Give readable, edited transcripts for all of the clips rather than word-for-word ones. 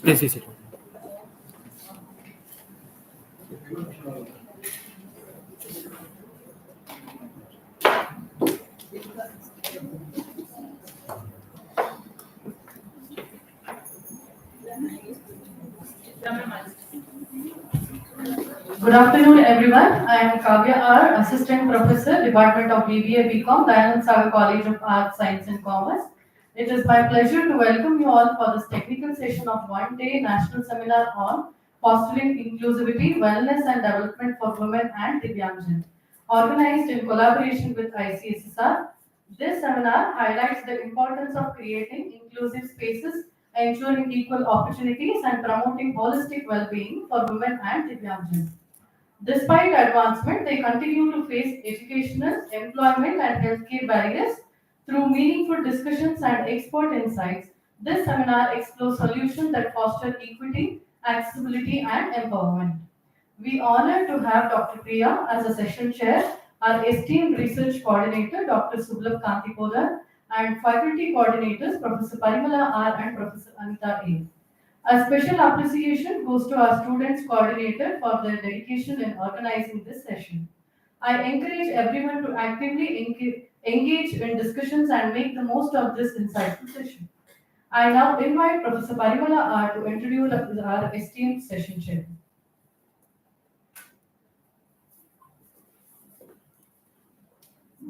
Yes, yes, yes. Good afternoon, everyone. I am Kavya R, Assistant Professor, Department of BBA BCom, Dayanand Sagar College of Arts, Science and Commerce. It is my pleasure to welcome you all for this technical session of one-day national seminar on fostering inclusivity, wellness and development for women and Divyangjan, organized in collaboration with ICSSR. This seminar highlights the importance of creating inclusive spaces, ensuring equal opportunities, and promoting holistic well-being for women and Divyangjan. Despite advancement, they continue to face educational, employment, and healthcare barriers. Through meaningful discussions and expert insights, this seminar explores solutions that foster equity, accessibility, and empowerment. We honor to have Dr. Priya as a session chair, our esteemed research coordinator, Dr. Sublabh Kantipodar, and faculty coordinators, Professor Parimala R. and Professor Anita A. A special appreciation goes to our students coordinator for their dedication in organizing this session. I encourage everyone to actively engage in discussions and make the most of this insightful session. I now invite Professor Parimala R to introduce our esteemed session chair.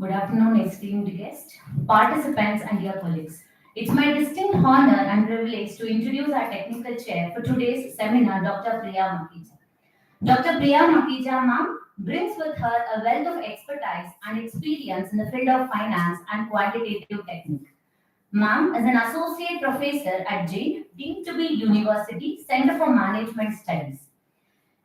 Good afternoon, esteemed guests, participants, and dear colleagues. It's my distinct honor and privilege to introduce our technical chair for today's seminar, Dr. Priya Makija. Dr. Priya Makija, ma'am, brings with her a wealth of expertise and experience in the field of finance and quantitative technique. Ma'am is an associate professor at Jane, deemed to be University Center for Management Studies.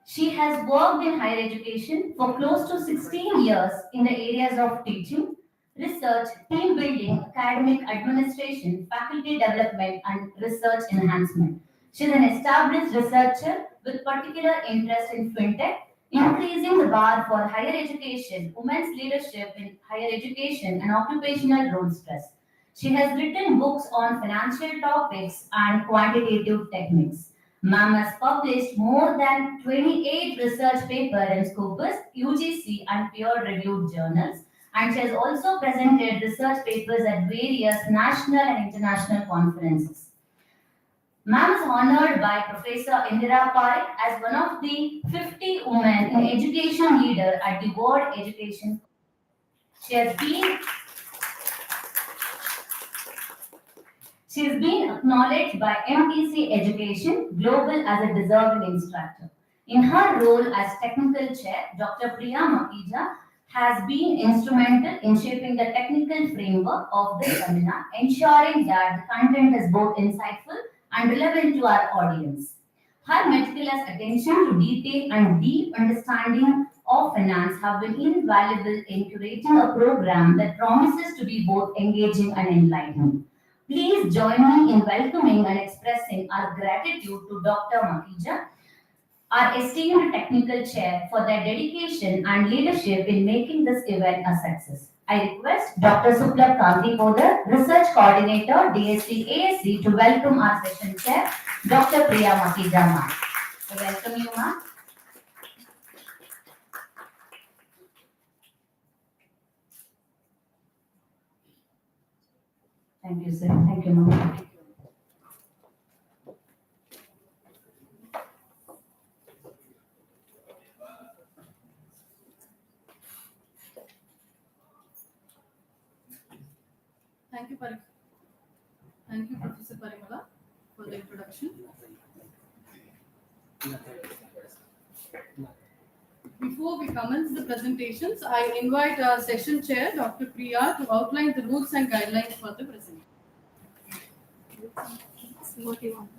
She has worked in higher education for close to 16 years in the areas of teaching, research, team building, academic administration, faculty development, and research enhancement. She is an established researcher with particular interest in fintech, increasing the bar for higher education, women's leadership in higher education, and occupational role stress. She has written books on financial topics and quantitative techniques. Ma'am has published more than 28 research papers in Scopus, UGC, and peer-reviewed journals, and she has also presented research papers at various national and international conferences. Ma'am is honored by Professor Indira Parekh as one of the 50 women in education leader at the World Education. She has been She is being acknowledged by MTC Education Global as a deserving instructor. In her role as technical chair, Dr. Priya Makija has been instrumental in shaping the technical framework of this seminar, ensuring that the content is both insightful and relevant to our audience. Her meticulous attention to detail and deep understanding of finance have been invaluable in curating a program that promises to be both engaging and enlightening. Please join me in welcoming and expressing our gratitude to Dr. Makija, our esteemed technical chair, for their dedication and leadership in making this event a success. I request Dr. Sublabh Kantipodar, Research Coordinator, DSC ASC, to welcome our session chair, Dr. Priya Makija, ma'am. I welcome you, ma'am. Thank you, sir. Thank you, ma'am. Thank you, Professor Parimala, for the introduction. Before we commence the presentations, I invite our session chair, Dr. Priya, to outline the rules and guidelines for the presentation. What do you want?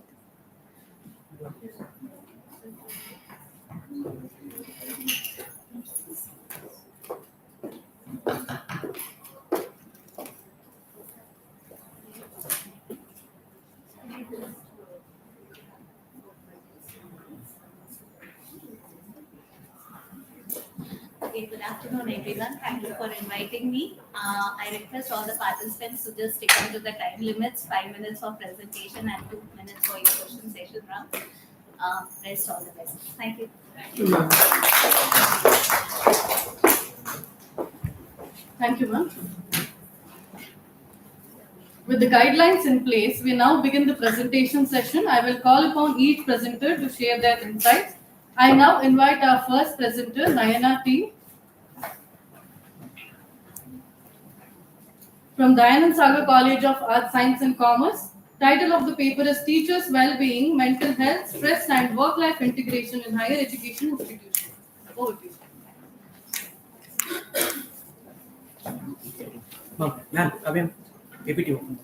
Okay, good afternoon, everyone. Thank you for inviting me. I request all the participants to just stick to the time limits, 5 minutes for presentation and 2 minutes for your question session round. Rest all the best. Thank you. Thank you, ma'am. With the guidelines in place, we now begin the presentation session. I will call upon each presenter to share their insights. I now invite our first presenter, Nayana T. from Dayanand Sagar College of Arts, Science and Commerce. Title of the paper is Teachers' Well-Being, Mental Health, Stress and Work-Life Integration in Higher Education Institutions. Over to you. Ma'am, Kavya, APT open.